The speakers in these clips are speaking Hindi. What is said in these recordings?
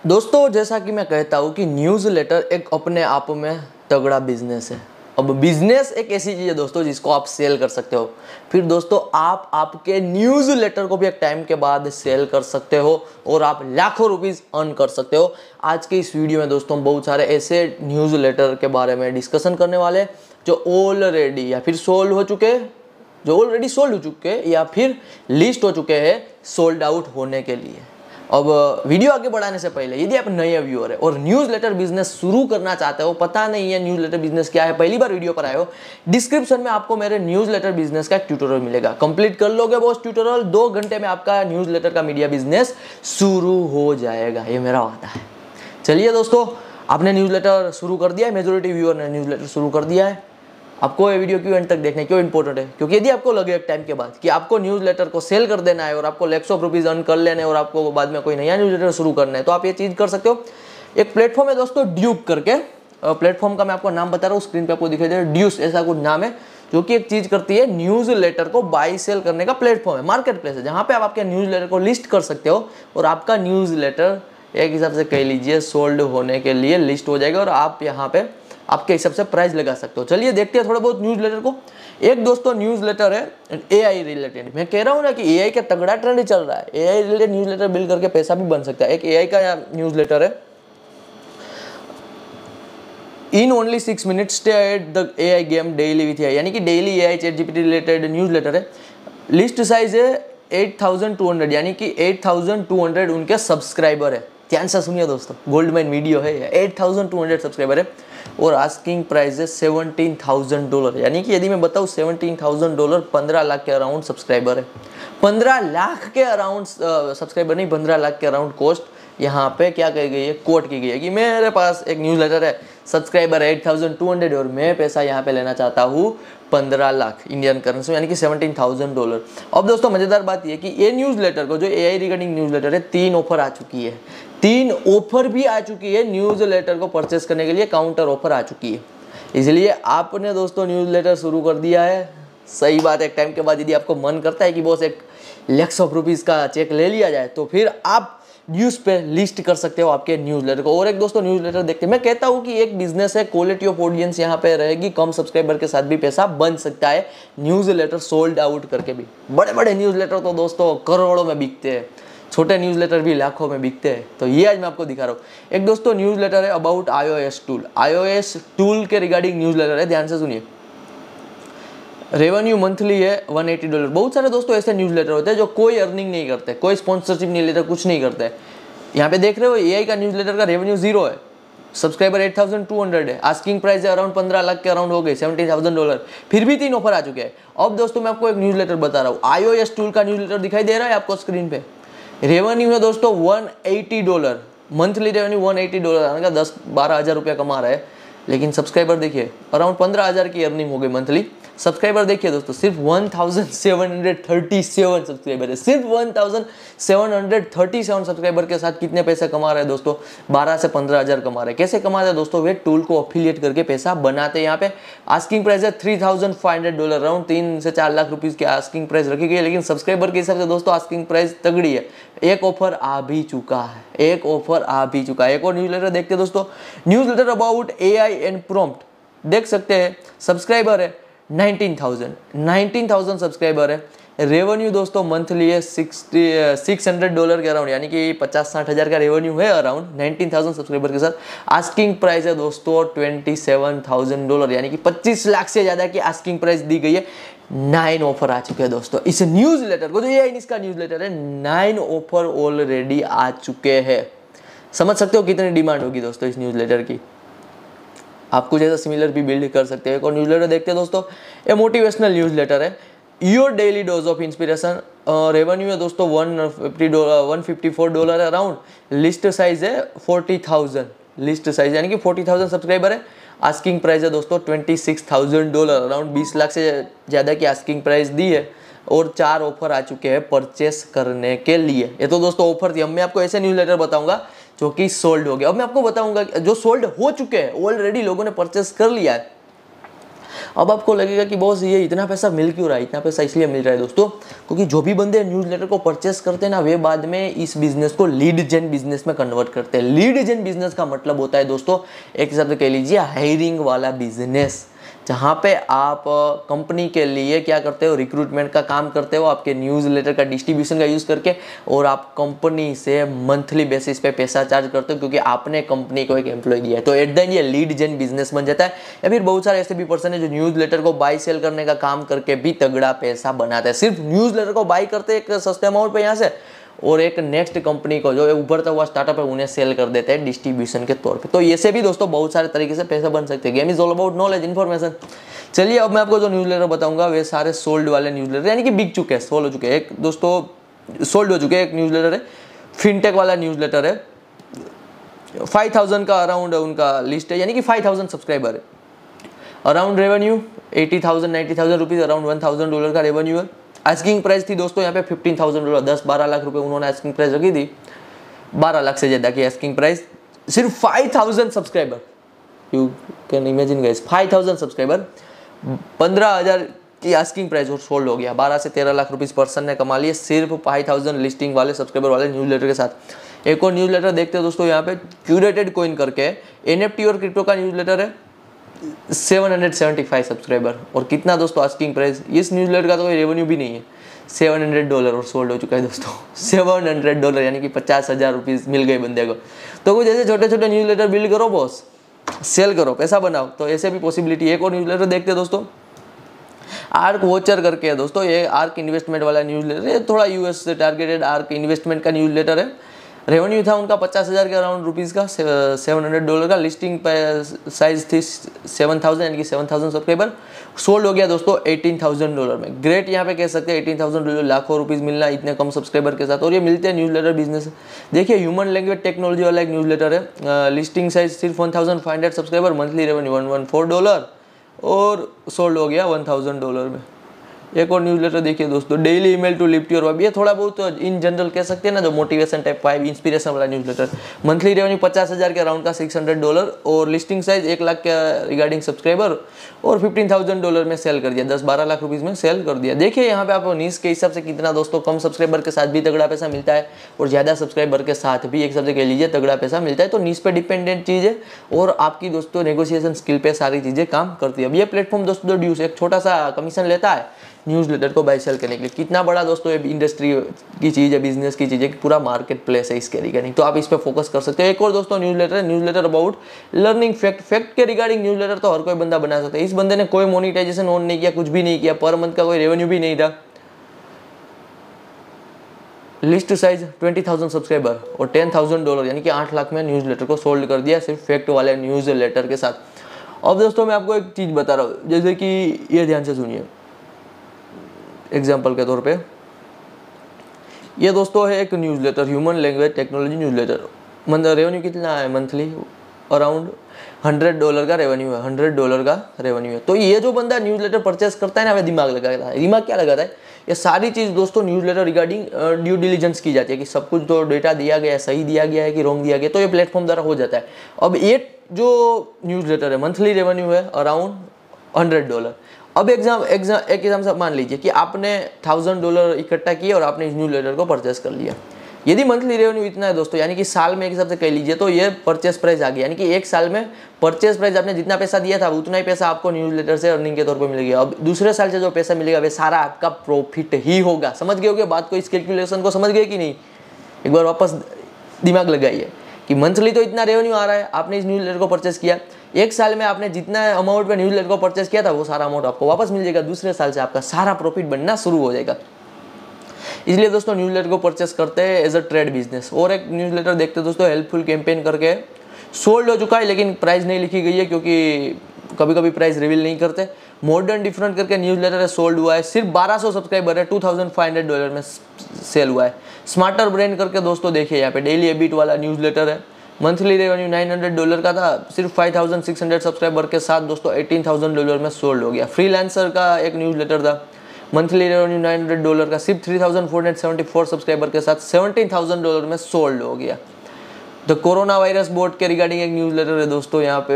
दोस्तों जैसा कि मैं कहता हूँ कि न्यूज़लेटर एक अपने आप में तगड़ा बिजनेस है। अब बिजनेस एक ऐसी चीज़ है दोस्तों जिसको आप सेल कर सकते हो। फिर दोस्तों आप आपके न्यूज़लेटर को भी एक टाइम के बाद सेल कर सकते हो और आप लाखों रुपीस अर्न कर सकते हो। आज के इस वीडियो में दोस्तों हम बहुत सारे ऐसे न्यूज़लेटर के बारे में डिस्कशन करने वाले हैं जो ऑलरेडी या फिर सोल्ड हो चुके हैं, जो ऑलरेडी सोल्ड हो चुके हैं या फिर लिस्ट हो चुके हैं सोल्ड आउट होने के लिए। अब वीडियो आगे बढ़ाने से पहले यदि आप नए व्यूअर है और न्यूज़लेटर बिजनेस शुरू करना चाहते हो, पता नहीं है न्यूज़लेटर बिजनेस क्या है, पहली बार वीडियो पर आए हो, डिस्क्रिप्शन में आपको मेरे न्यूज़लेटर बिजनेस का एक ट्यूटोरियल मिलेगा। कंप्लीट कर लोगे वो ट्यूटोरियल 2 घंटे में आपका न्यूज़लेटर का मीडिया बिजनेस शुरू हो जाएगा, ये मेरा वादा है। चलिए दोस्तों, आपने न्यूज़लेटर शुरू कर दिया है, मेजोरिटी व्यूअर ने न्यूज़लेटर शुरू कर दिया है। आपको ये वीडियो क्यों एंड तक देखना है, क्यों इंपॉर्टेंट है? क्योंकि यदि आपको लगे एक टाइम के बाद कि आपको न्यूज़लेटर को सेल कर देना है और आपको लैक्स ऑफ रुपीज अर्न कर लेने और आपको बाद में कोई नया न्यूज़लेटर शुरू करना है, तो आप ये चीज़ कर सकते हो। एक प्लेटफॉर्म है दोस्तों ड्यूक करके, प्लेटफॉर्म का मैं आपको नाम बता रहा हूँ, स्क्रीन पे आपको दिखाई दे रहा है, ड्यूस ऐसा कुछ नाम है, जो कि एक चीज़ करती है, न्यूज़लेटर को बाई सेल करने का प्लेटफॉर्म है, मार्केट प्लेस है, जहाँ पे आप आपके न्यूज़लेटर को लिस्ट कर सकते हो और आपका न्यूज़लेटर एक हिसाब से कह लीजिए सोल्ड होने के लिए लिस्ट हो जाएगा और आप यहाँ पे आपके हिसाब से प्राइस लगा सकते हो। चलिए देखते हैं थोड़ा बहुत न्यूज़लेटर को। एक दोस्तों न्यूज़लेटर है एआई रिलेटेड। मैं कह रहा हूँ ना कि एआई का तगड़ा ट्रेंड चल रहा है, एआई रिलेटेड न्यूज़लेटर बिल्ड करके पैसा भी बन सकता है। एक एआई का न्यूज़लेटर है, in only 6 minutes stay at the AI game daily with AI, यानी कि daily AI chat GPT related newsletter है। लिस्ट साइज है 8200, यानी कि 8200 उनके सब्सक्राइबर है। ध्यान से सुनिए दोस्तों, गोल्ड माइन वीडियो है, 8200 सब्सक्राइबर है और आस्किंग प्राइस है $17,000, यानी कि यदि मैं बताऊँ $17,000 15 लाख के अराउंड सब्सक्राइबर है। 15 लाख के अराउंड सब्सक्राइबर नहीं, 15 लाख के अराउंड कॉस्ट यहाँ पे क्या कही गई है, कोट की गई है कि मेरे पास एक न्यूज़लेटर है, सब्सक्राइबर 8200 और मैं पैसा यहाँ पे लेना चाहता हूँ 15 लाख इंडियन करेंसी, यानी कि $17,000। अब दोस्तों मज़ेदार बात यह कि ये न्यूज़लेटर को, जो एआई रिगार्डिंग न्यूज़लेटर है, 3 ऑफर आ चुकी है, 3 ऑफर भी आ चुकी है न्यूज़लेटर को परचेस करने के लिए, काउंटर ऑफर आ चुकी है। इसलिए आपने दोस्तों न्यूज़लेटर शुरू कर दिया है, सही बात है। एक टाइम के बाद यदि आपको मन करता है कि बॉस एक लैक्स ऑफ रुपीज़ का चेक ले लिया जाए, तो फिर आप न्यूज़ पे लिस्ट कर सकते हो आपके न्यूज़लेटर को। और एक दोस्तों न्यूज़लेटर देखते हैं, मैं कहता हूँ कि एक बिजनेस है, क्वालिटी ऑफ ऑडियंस यहाँ पे रहेगी, कम सब्सक्राइबर के साथ भी पैसा बन सकता है न्यूज़लेटर सोल्ड आउट करके भी। बड़े बड़े न्यूज़लेटर तो दोस्तों करोड़ों में बिकते हैं, छोटे न्यूज़लेटर भी लाखों में बिकते हैं। तो ये आज मैं आपको दिखा रहा हूँ। एक दोस्तों न्यूज़लेटर है about iOS tool, iOS tool के रिगार्डिंग न्यूज़लेटर है, ध्यान से सुनिए। रेवेन्यू मंथली है $180। बहुत सारे दोस्तों ऐसे न्यूज़लेटर होते हैं जो कोई अर्निंग नहीं करते, कोई स्पॉन्सरशिप नहीं लेते, कुछ नहीं करते। यहाँ पे देख रहे हो एआई का न्यूज़लेटर का रेवेन्यू 0 है, सब्सक्राइबर 8200 है, आस्किंग प्राइस है अराउंड 15 लाख के अराउंड हो गए, $17,000, फिर भी 3 ऑफर आ चुके हैं। अब दोस्तों मैं आपको एक न्यूज़लेटर बता रहा हूँ, iOS टूल का न्यूज़लेटर दिखाई दे रहा है आपको स्क्रीन पे। रेवेन्यू है दोस्तों $180, मंथली रेवेन्यू $180, यानी कि 10-12 हज़ार रुपया कमा रहा है। लेकिन सब्सक्राइबर देखिए अराउंड 15,000 की अर्निंग हो गई मंथली। सब्सक्राइबर देखिए दोस्तों, सिर्फ 1737 सब्सक्राइबर है, सिर्फ 1737 सब्सक्राइबर के साथ कितने पैसे कमा रहे हैं दोस्तों? 12 से 15 हज़ार कमा रहे हैं। कैसे कमा रहे हैं दोस्तों? वे टूल को अफिलिएट करके पैसा बनाते हैं। यहाँ पे आस्किंग प्राइस है $3,500, अराउंड 3 से 4 लाख रुपीज़ की आस्किंग प्राइस रखी गई है। लेकिन सब्सक्राइबर के हिसाब से दोस्तों आस्किंग प्राइस तगड़ी है। एक ऑफर आ भी चुका है, एक ऑफर आ भी चुका है। एक और न्यूज़लेटर देखते हैं दोस्तों, newsletter about AI and prompt, देख सकते हैं। सब्सक्राइबर है 19,000 सब्सक्राइबर है। रेवेन्यू दोस्तों मंथली है $600 के अराउंड, यानी कि 50-60 हज़ार का रेवेन्यू है अराउंड 19,000 सब्सक्राइबर के साथ। आस्किंग प्राइस है दोस्तों $27,000, यानी कि 25 लाख से ज़्यादा की आस्किंग प्राइस दी गई है। 9 ऑफर आ चुके हैं दोस्तों इस न्यूज़लेटर को, जो ये इसका न्यूज़लेटर है, 9 ऑफर ऑलरेडी आ चुके हैं। समझ सकते हो कितनी डिमांड होगी दोस्तों इस न्यूज़लेटर की। आप कुछ ऐसा सिमिलर भी बिल्ड कर सकते हैं। और न्यूज़लेटर देखते हैं दोस्तों, ये मोटिवेशनल न्यूज़लेटर है, your daily dose of inspiration. Revenue है दोस्तों $154 अराउंड। लिस्ट साइज है 40,000, लिस्ट साइज यानी कि 40,000 सब्सक्राइबर है। आस्किंग प्राइस है दोस्तों $26,000, अराउंड 20 लाख से ज़्यादा की आस्किंग प्राइस दी है। और 4 ऑफर आ चुके हैं परचेस करने के लिए। ये तो दोस्तों ऑफर थी। अब मैं आपको ऐसे न्यूज़लेटर बताऊंगा जो कि सोल्ड हो गया। अब मैं आपको बताऊंगा जो सोल्ड हो चुके हैं, ऑलरेडी लोगों ने परचेस कर लिया है। अब आपको लगेगा कि बॉस ये इतना पैसा मिल क्यों रहा है, इतना पैसा इसलिए मिल रहा है दोस्तों क्योंकि जो भी बंदे न्यूज़लेटर को परचेस करते हैं ना, वे बाद में इस बिजनेस को लीड जेन बिजनेस में कन्वर्ट करते हैं। लीड जेन बिजनेस का मतलब होता है दोस्तों, एक हिसाब से कह लीजिए हायरिंग वाला बिजनेस, जहाँ पे आप कंपनी के लिए क्या करते हो, रिक्रूटमेंट का काम करते हो आपके न्यूज़लेटर का डिस्ट्रीब्यूशन का यूज़ करके, और आप कंपनी से मंथली बेसिस पे पैसा चार्ज करते हो क्योंकि आपने कंपनी को एक एम्प्लॉय दिया है। तो एट द एंड ये लीड जेन बिजनेस बन जाता है। या फिर बहुत सारे ऐसे भी पर्सन है जो न्यूज़लेटर को बाई सेल करने का काम करके भी तगड़ा पैसा बनाते हैं। सिर्फ न्यूज़लेटर को बाई करते हैं एक सस्ते अमाउंट पे यहाँ से, और एक नेक्स्ट कंपनी को जो उभरता हुआ स्टार्टअप है उन्हें सेल कर देते हैं डिस्ट्रीब्यूशन के तौर पे। तो ये से भी दोस्तों बहुत सारे तरीके से पैसा बन सकते हैं। Game is all about knowledge, information. चलिए अब मैं आपको जो न्यूज़लेटर बताऊंगा वे सारे सोल्ड वाले न्यूज़लेटर, यानी कि बिक चुके हैं, सोल्ड हो चुके हैं। एक दोस्तों सोल्ड हो चुके हैं, एक न्यूज़लेटर है फिनटेक वाला न्यूज़लेटर है, 5000 का अराउंड उनका लिस्ट है, यानी कि 5000 सब्सक्राइबर है। अराउंड रेवेन्यू 80,000 90,000 रुपीज़, अराउंड $1,000 का रेवेन्यू है। आस्किंग प्राइस थी दोस्तों यहाँ पे $15,000, 10-12 लाख रुपए उन्होंने आस्किंग प्राइस रखी थी, 12 लाख से ज़्यादा की आस्किंग प्राइस। सिर्फ 5000 subscriber, you can imagine guys, 5000 subscriber, 15,000 की आस्किंग प्राइस और सोल्ड हो गया। 12 से 13 लाख रुपीज़ पर्सन ने कमा लिए सिर्फ 5000 लिस्टिंग वाले सब्सक्राइबर वाले न्यूज़लेटर के साथ। एक और न्यूज़लेटर देखते हैं दोस्तों यहाँ पे, क्यूरेटेड कॉइन करके NFT और क्रिप्टो का न्यूज़लेटर है, 775 सब्सक्राइबर, और कितना दोस्तों आस्किंग प्राइस। इस न्यूज़लेटर का तो कोई रेवेन्यू भी नहीं है, $700 और सोल्ड हो चुका है दोस्तों, $700, यानी कि 50,000 रुपीज़ मिल गए बंदे को। तो कुछ ऐसे छोटे छोटे न्यूज़लेटर बिल्ड करो बॉस, सेल करो, पैसा बनाओ। तो ऐसे भी पॉसिबिलिटी। एक और न्यूज़लेटर देखते हैं दोस्तों, आर्क वॉचर करके है दोस्तों, ये आर्क इन्वेस्टमेंट वाला न्यूज़लेटर है, थोड़ा यूएस से टारगेटेड आर्क इन्वेस्टमेंट का न्यूज़लेटर है। रेवेन्यू था उनका 50,000 के अराउंड रुपीज़ का, $700 का। लिस्टिंग साइज थी 7,000, यानी कि 7,000 सब्सक्राइबर। सोल्ड हो गया दोस्तों $18,000 में। ग्रेट यहाँ पे कह सकते हैं, $18,000 लाखों रुपीज़ मिलना इतने कम सब्सक्राइबर के साथ, और ये मिलते हैं न्यूज़लेटर बिजनेस। देखिए ह्यूमन लैंग्वेज टेक्नोलॉजी वाला एक न्यूज़लेटर है, लिस्टिंग साइज सिर्फ 1500 सब्सक्राइबर, मंथली रेवेन्यू $114, और सोल्ड हो गया $1,000 में। एक और न्यूज़लेटर देखिए दोस्तों, daily email to lift your vibe, ये थोड़ा बहुत इन जनरल कह सकते हैं ना, जो मोटिवेशन टाइप वाइब इंस्पिरेशन वाला न्यूज़लेटर। मंथली रेवेन्यू 50,000 के अराउंड का, $600, और लिस्टिंग साइज 1 लाख के रिगार्डिंग सब्सक्राइबर, और $15,000 में सेल कर दिया, 10-12 लाख रुपीज़ में सेल कर दिया। देखिए यहाँ पे आप नीस के हिसाब से कितना दोस्तों, कम सब्सक्राइबर के साथ भी तगड़ा पैसा मिलता है, और ज़्यादा सब्सक्राइबर के साथ भी एक हिसाब से कह लीजिए तगड़ा पैसा मिलता है। तो नीस पे डिपेंडेंट चीज़ है, और आपकी दोस्तों नेगोशिएशन स्किल पे सारी चीज़ें काम करती है। अब ये प्लेटफॉर्म दोस्तों ड्यूस एक छोटा सा कमीशन लेता है न्यूज़लेटर को बाय सेल करने के लिए। कितना बड़ा दोस्तों ये इंडस्ट्री की चीज़ है, बिजनेस की चीज़ है, पूरा मार्केट प्लेस है इसके रिगार्डिंग। तो आप इस पर फोकस कर सकते हो। एक और दोस्तों न्यूज़लेटर है, न्यूज़लेटर अबाउट लर्निंग फैक्ट के रिगार्डिंग न्यूज़लेटर तो हर कोई बंदा बना सकता है। इस बंदे ने कोई मोनिटाइजेशन ऑन नहीं किया, कुछ भी नहीं किया, पर मंथ का कोई रेवेन्यू भी नहीं था। लिस्ट साइज 20,000 सब्सक्राइबर और $10,000, यानी कि 8 लाख में न्यूज़लेटर को सोल्ड कर दिया सिर्फ फैक्ट वाले न्यूज़लेटर के साथ। अब दोस्तों मैं आपको एक चीज़ बता रहा हूँ, जैसे कि ये ध्यान से सुनिए, एग्जाम्पल के तौर पे ये दोस्तों है एक newsletter, human language technology newsletter. मतलब रेवेन्यू कितना है मंथली, अराउंड $100 का रेवेन्यू है, $100 का रेवेन्यू है। तो ये जो बंदा न्यूज़लेटर परचेस करता है ना, वह दिमाग लगाता है। दिमाग क्या लगाता है, ये सारी चीज़ दोस्तों न्यूज़लेटर रिगार्डिंग ड्यू डिलीजेंस की जाती है कि सब कुछ जो डेटा दिया गया है सही दिया गया है कि रॉन्ग दिया गया, तो ये प्लेटफॉर्म द्वारा हो जाता है। अब ये जो न्यूज़लेटर है मंथली रेवेन्यू है अराउंड $100। अब एक एग्जाम से मान लीजिए कि आपने $1,000 इकट्ठा किए और आपने इस न्यूज़लेटर को परचेस कर लिया। यदि मंथली रेवेन्यू इतना है दोस्तों, यानी कि साल में एक हिसाब से कह लीजिए तो ये परचेस प्राइस आ गया, यानी कि एक साल में परचेस प्राइस आपने जितना पैसा दिया था उतना ही पैसा आपको न्यूज़लेटर से अर्निंग के तौर पर मिल गया। अब दूसरे साल से जो पैसा मिलेगा वे सारा आपका प्रॉफिट ही होगा। समझ गए होगे बात को, इस कैलकुलेशन को समझ गए कि नहीं? एक बार वापस दिमाग लगाइए कि मंथली तो इतना रेवेन्यू आ रहा है, आपने इस न्यूज़लेटर को परचेस किया, एक साल में आपने जितना अमाउंट पे न्यूज़लेटर को परचेस किया था वो सारा अमाउंट आपको वापस मिल जाएगा। दूसरे साल से आपका सारा प्रॉफिट बनना शुरू हो जाएगा। इसलिए दोस्तों न्यूज़लेटर को परचेस करते हैं एज अ ट्रेड बिजनेस। और एक न्यूज़लेटर देखते हैं दोस्तों, हेल्पफुल कैंपेन करके, सोल्ड हो चुका है लेकिन प्राइस नहीं लिखी गई है क्योंकि कभी कभी प्राइस रिवील नहीं करते। मॉडर्न डिफरेंट करके न्यूज़लेटर है, सोल्ड हुआ है, सिर्फ 1200 सब्सक्राइबर है, $2,500 में सेल हुआ है। स्मार्टर ब्रेन करके दोस्तों देखिए यहाँ पे डेली एबिट वाला न्यूज़लेटर है, मंथली रेवेन्यू $900 का था, सिर्फ 5,600 सब्सक्राइबर के साथ दोस्तों $18,000 में सोल्ड हो गया। फ्रीलांसर का एक न्यूज़लेटर था, मंथली रेवेन्यू $900 का, सिर्फ 3,474 सब्सक्राइबर के साथ $17,000 में सोल्ड हो गया। द कोरोना वायरस बोर्ड के रिगार्डिंग एक न्यूज़ लेटर है दोस्तों। यहाँ पे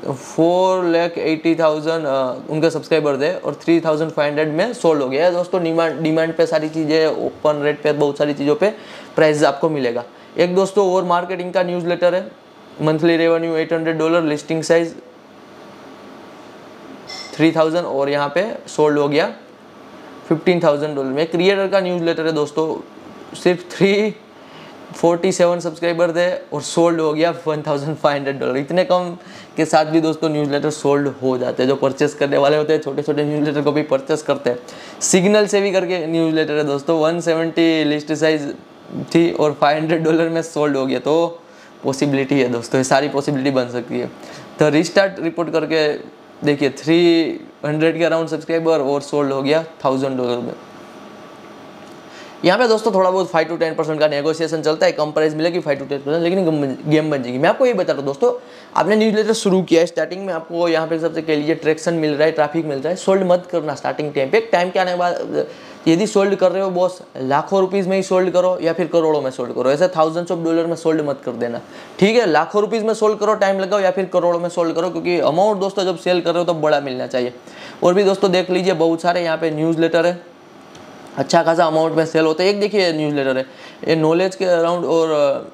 4,80,000 उनके सब्सक्राइबर थे और 3,500 में सोल्ड हो गया है दोस्तों। डिमांड पे सारी चीज़ें, ओपन रेट पे बहुत सारी चीज़ों पे प्राइस आपको मिलेगा। एक दोस्तों और मार्केटिंग का न्यूज़ लेटर है, मंथली रेवेन्यू $800, लिस्टिंग साइज 3,000 और यहाँ पे सोल्ड हो गया $15,000 में। क्रिएटर का न्यूज़ लेटर है दोस्तों, सिर्फ 347 सब्सक्राइबर थे और सोल्ड हो गया $1,500। इतने कम के साथ भी दोस्तों न्यूज़लेटर सोल्ड हो जाते हैं। जो परचेस करने वाले होते हैं छोटे छोटे न्यूज़लेटर को भी परचेस करते हैं। सिग्नल से भी करके न्यूज़लेटर है दोस्तों, 170 लिस्ट साइज थी और $500 में सोल्ड हो गया। तो पॉसिबिलिटी है दोस्तों, ये सारी पॉसिबिलिटी बन सकती है। तो रिस्टार्ट रिपोर्ट करके देखिए 300 के अराउंड सब्सक्राइबर और सोल्ड हो गया $1,000 में। यहाँ पे दोस्तों थोड़ा बहुत 5 to 10% का नेगोशिएशन चलता है, कम प्राइस मिलेगी 5 to 10%, लेकिन गेम बन जाएगी। मैं आपको ये बता रहा हूँ दोस्तों, आपने न्यूज़लेटर शुरू किया है, स्टार्टिंग में आपको यहाँ पे सबसे कह लीजिए ट्रैक्शन मिल रहा है, ट्रैफिक मिल रहा है, सोल्ड मत करना स्टार्टिंग टाइम पे। एक टाइम के आने के बाद यदि सोल्ड कर रहे हो बॉस, लाखों रुपीज़ में ही सोल्ड करो या फिर करोड़ों में सोल्ड करो। ऐसे $thousands of dollars में सोल्ड मत कर देना, ठीक है। लाखों रुपीज़ में सोल्ड करो, टाइम लगाओ, या फिर करोड़ों में सोल्ड करो, क्योंकि अमाउंट दोस्तों जब सेल कर रहे हो तो बड़ा मिलना चाहिए। और भी दोस्तों देख लीजिए बहुत सारे यहाँ पे न्यूज़लेटर है, अच्छा खासा अमाउंट में सेल होता है। एक देखिए न्यूज़लेटर है, ये नॉलेज के अराउंड और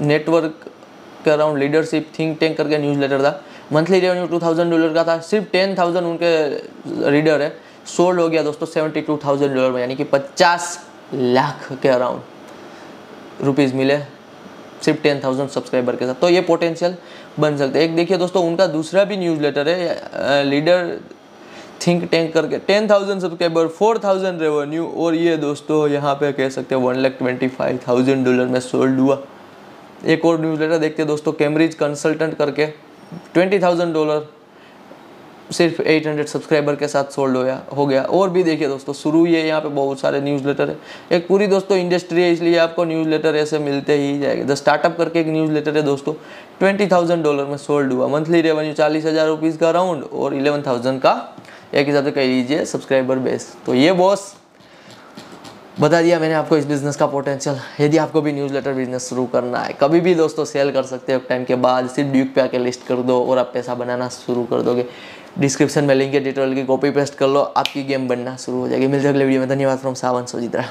नेटवर्क के अराउंड लीडरशिप थिंक टैंक करके न्यूज़लेटर था। मंथली रेवेन्यू $2,000 का था, सिर्फ 10,000 उनके रीडर है। सोल्ड हो गया दोस्तों $72,000 में, यानी कि 50 लाख के अराउंड रुपीज़ मिले सिर्फ 10,000 सब्सक्राइबर के साथ। तो ये पोटेंशियल बन सकते हैं। एक देखिए दोस्तों उनका दूसरा भी न्यूज़लेटर है, लीडर थिंक टैंक करके, 10,000 सब्सक्राइबर, 4,000 रेवेन्यू, और ये दोस्तों यहाँ पे कह सकते हैं $1,25,000 में सोल्ड हुआ। एक और न्यूज़लेटर देखते हैं दोस्तों, कैम्ब्रिज कंसल्टेंट करके, $20,000 सिर्फ 800 सब्सक्राइबर के साथ सोल्ड हो गया। और भी देखिए दोस्तों शुरू ही है, यहाँ पे बहुत सारे न्यूज़लेटर है। एक पूरी दोस्तों इंडस्ट्री है, इसलिए आपको न्यूज़लेटर ऐसे मिलते ही जाएंगे। द स्टार्टअप करके एक न्यूज़लेटर है दोस्तों, $20,000 में सोल्ड हुआ। मंथली रेवेन्यू $40,000 का अराउंड और 11,000 का एक हिसाब से कह लीजिए सब्सक्राइबर बेस। तो ये बॉस बता दिया मैंने आपको इस बिज़नेस का पोटेंशियल। यदि आपको भी न्यूज़लेटर बिजनेस शुरू करना है, कभी भी दोस्तों सेल कर सकते हो टाइम के बाद, सिर्फ ड्यूक पे आके लिस्ट कर दो और आप पैसा बनाना शुरू कर दोगे। डिस्क्रिप्शन में लिंक है, डिटेल की कॉपी पेस्ट कर लो, आपकी गेम बनना शुरू हो जाएगी। मिलते हैं अगले वीडियो में, धन्यवाद फ्रॉम सावन सोजित्रा।